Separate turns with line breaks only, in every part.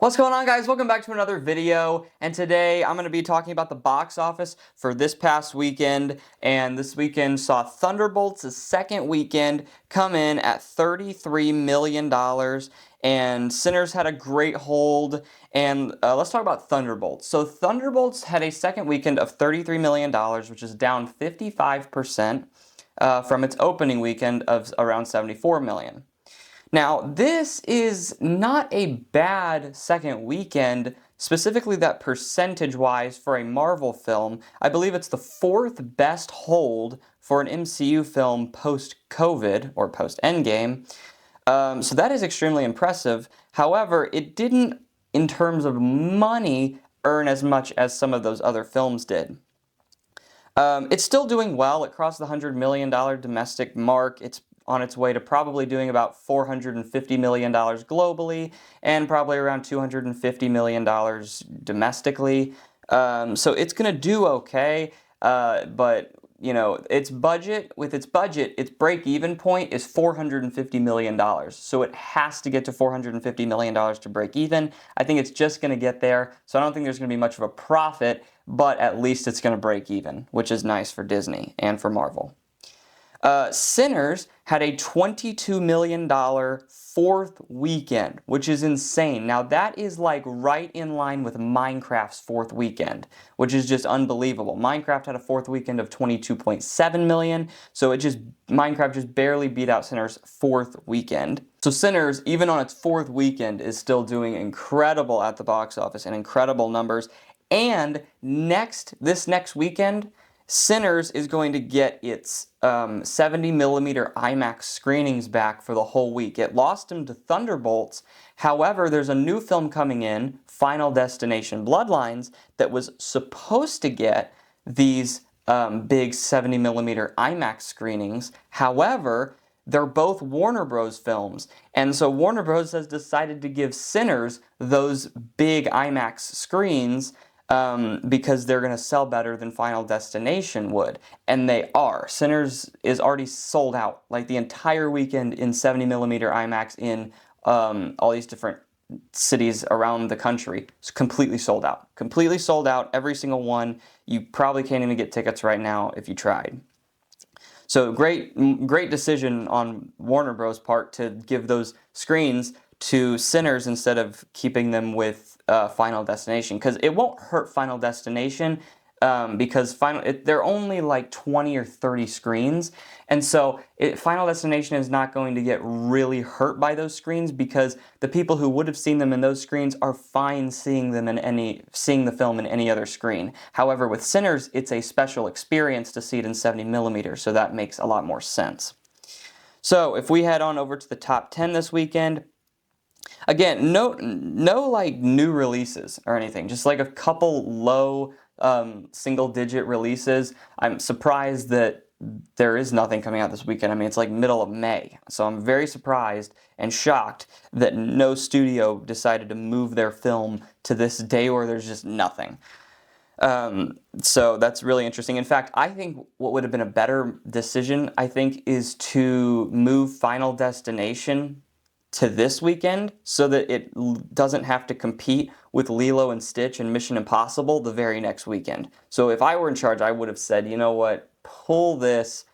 What's going on, guys? Welcome back to another video, and today I'm going to be talking about the box office for this past weekend, and this weekend saw Thunderbolts' second weekend come in at $33 million, and Sinners had a great hold, and let's talk about Thunderbolts. So Thunderbolts had a second weekend of $33 million, which is down 55% from its opening weekend of around $74 million. Now, this is not a bad second weekend, specifically that percentage-wise for a Marvel film. I believe it's the fourth best hold for an MCU film post-COVID, or post-Endgame. So that is extremely impressive. However, it didn't, in terms of money, earn as much as some of those other films did. It's still doing well. It crossed the $100 million domestic mark. It's on its way to probably doing about $450 million globally and probably around $250 million domestically. So it's going to do okay, but you know, its budget, its break-even point is $450 million. So it has to get to $450 million to break even. I think it's just going to get there, so I don't think there's going to be much of a profit, but at least it's going to break even, which is nice for Disney and for Marvel. Sinners had a $22 million fourth weekend, which is insane. Now that is like right in line with Minecraft's fourth weekend, which is just unbelievable. Minecraft had a fourth weekend of $22.7 million, so Minecraft just barely beat out Sinners' fourth weekend. So Sinners, even on its fourth weekend, is still doing incredible at the box office and incredible numbers. And this next weekend, Sinners is going to get its 70mm IMAX screenings back for the whole week. It lost them to Thunderbolts. However, there's a new film coming in, Final Destination Bloodlines, that was supposed to get these big 70mm IMAX screenings. However, they're both Warner Bros. Films, and so Warner Bros. Has decided to give Sinners those big IMAX screens because they're going to sell better than Final Destination would. And they are. Sinners is already sold out, like the entire weekend in 70mm IMAX in all these different cities around the country. It's completely sold out. Completely sold out, every single one. You probably can't even get tickets right now if you tried. So great decision on Warner Bros. Part to give those screens to Sinners instead of keeping them with Final Destination, because it won't hurt Final Destination because they're only like 20 or 30 screens, and so Final Destination is not going to get really hurt by those screens because the people who would have seen them in those screens are fine seeing the film in any other screen. However, with Sinners, it's a special experience to see it in 70mm, so that makes a lot more sense. So if we head on over to the top 10 this weekend, again, no like new releases or anything, just like a couple low single-digit releases. I'm surprised that there is nothing coming out this weekend. I mean, it's like middle of May, so I'm very surprised and shocked that no studio decided to move their film to this day where there's just nothing. So that's really interesting. In fact, I think what would have been a better decision, is to move Final Destination to this weekend so that it doesn't have to compete with Lilo and Stitch and Mission Impossible the very next weekend. So if I were in charge, I would have said, you know what, pull this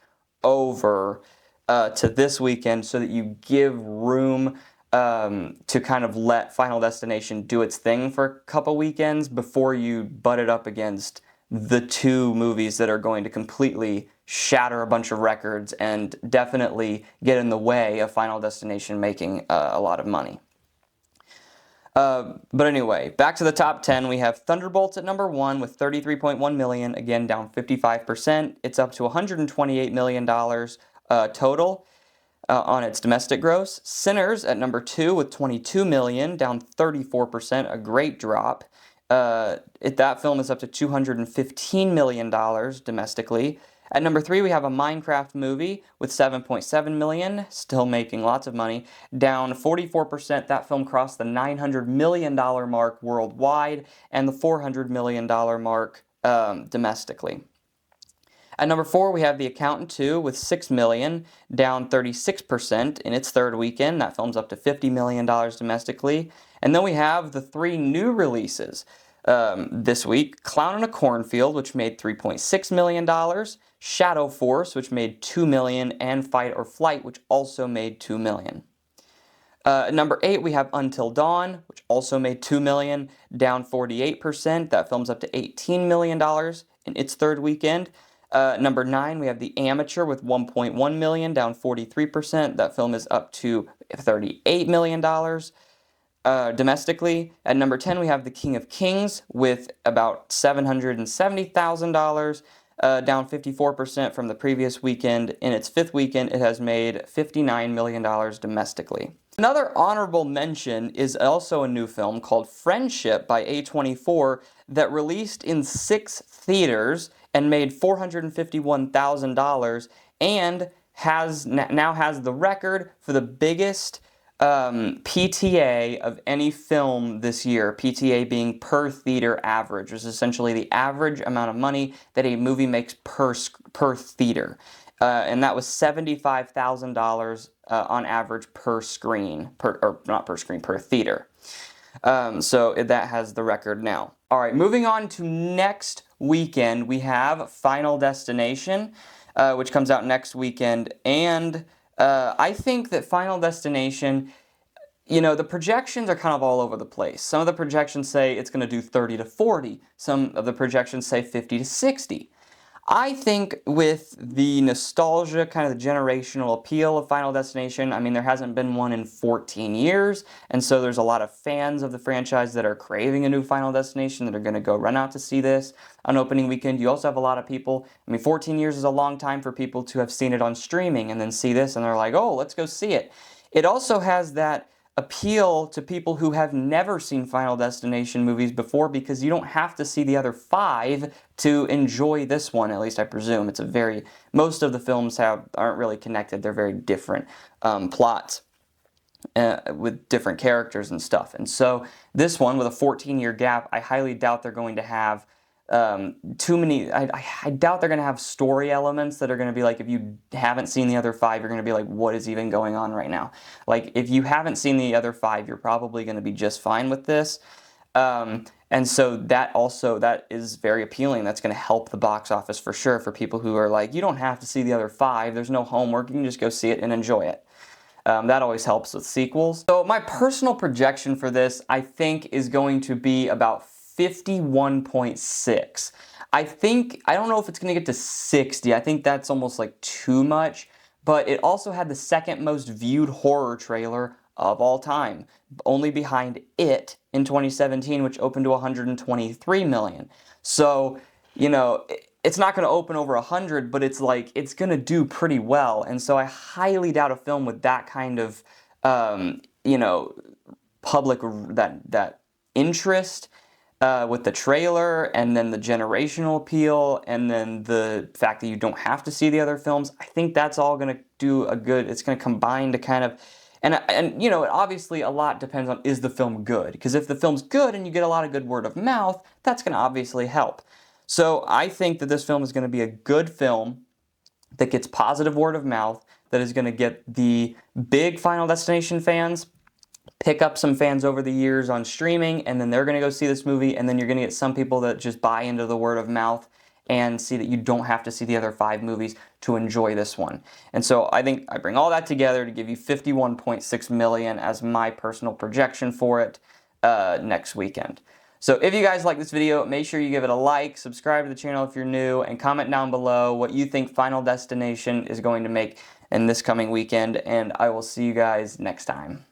over to this weekend so that you give room to kind of let Final Destination do its thing for a couple weekends before you butt it up against the two movies that are going to completely shatter a bunch of records and definitely get in the way of Final Destination making a lot of money. But anyway, back to the top 10, we have Thunderbolts at number 1 with $33.1 million, again down 55%. It's up to $128 million total on its domestic gross. Sinners at number 2 with $22 million, down 34%, a great drop. That film is up to $215 million domestically. At number 3, we have a Minecraft movie with $7.7 million, still making lots of money, down 44%. That film crossed the $900 million mark worldwide and the $400 million mark domestically. At number 4, we have The Accountant 2 with $6 million, down 36% in its third weekend. That film's up to $50 million domestically. And then we have the 3 new releases this week. Clown in a Cornfield, which made $3.6 million, Shadow Force, which made $2 million, and Fight or Flight, which also made $2 million. Number 8, we have Until Dawn, which also made $2 million, down 48%. That film's up to $18 million in its third weekend. Number 9, we have The Amateur with $1.1 million, down 43%. That film is up to $38 million domestically. At number 10, we have The King of Kings with about $770,000, down 54% from the previous weekend. In its 5th weekend, it has made $59 million domestically. Another honorable mention is also a new film called Friendship by A24 that released in 6 theaters and made $451,000 and now has the record for the biggest PTA of any film this year, PTA being per theater average, which is essentially the average amount of money that a movie makes per theater. And that was $75,000 on average per screen, per theater. So that has the record now. All right, moving on to next weekend, we have Final Destination, which comes out next weekend. And I think that Final Destination, you know, the projections are kind of all over the place. Some of the projections say it's going to do 30 to 40. Some of the projections say 50 to 60. I think with the nostalgia, kind of the generational appeal of Final Destination, I mean, there hasn't been one in 14 years, and so there's a lot of fans of the franchise that are craving a new Final Destination that are going to go run out to see this on opening weekend. You also have a lot of people, I mean, 14 years is a long time for people to have seen it on streaming and then see this, and they're like, oh, let's go see it. It also has that appeal to people who have never seen Final Destination movies before, because you don't have to see the other 5 to enjoy this one, at least I presume. It's most of the films aren't really connected. They're very different plots with different characters and stuff. And so this one, with a 14-year gap, I highly doubt they're going to have too many. I doubt they're going to have story elements that are going to be like, if you haven't seen the other 5, you're going to be like, what is even going on right now? Like, if you haven't seen the other 5, you're probably going to be just fine with this. And so that is very appealing. That's going to help the box office for sure for people who are like, you don't have to see the other 5. There's no homework. You can just go see it and enjoy it. That always helps with sequels. So my personal projection for this, I think, is going to be about 51.6. I don't know if it's going to get to 60. I think that's almost like too much, but it also had the 2nd most viewed horror trailer of all time, only behind It in 2017, which opened to 123 million. So, you know, it's not going to open over 100, but it's going to do pretty well. And so I highly doubt a film with that kind of, you know, public, that interest, with the trailer, and then the generational appeal, and then the fact that you don't have to see the other films, I think that's all going to do it's going to combine to kind of, and you know, obviously a lot depends on, is the film good? Because if the film's good and you get a lot of good word of mouth, that's going to obviously help. So I think that this film is going to be a good film that gets positive word of mouth, that is going to get the big Final Destination fans, pick up some fans over the years on streaming, and then they're going to go see this movie, and then you're going to get some people that just buy into the word of mouth and see that you don't have to see the other 5 movies to enjoy this one. And so I think I bring all that together to give you 51.6 million as my personal projection for it next weekend. So if you guys like this video, make sure you give it a like, subscribe to the channel if you're new, and comment down below what you think Final Destination is going to make in this coming weekend, and I will see you guys next time.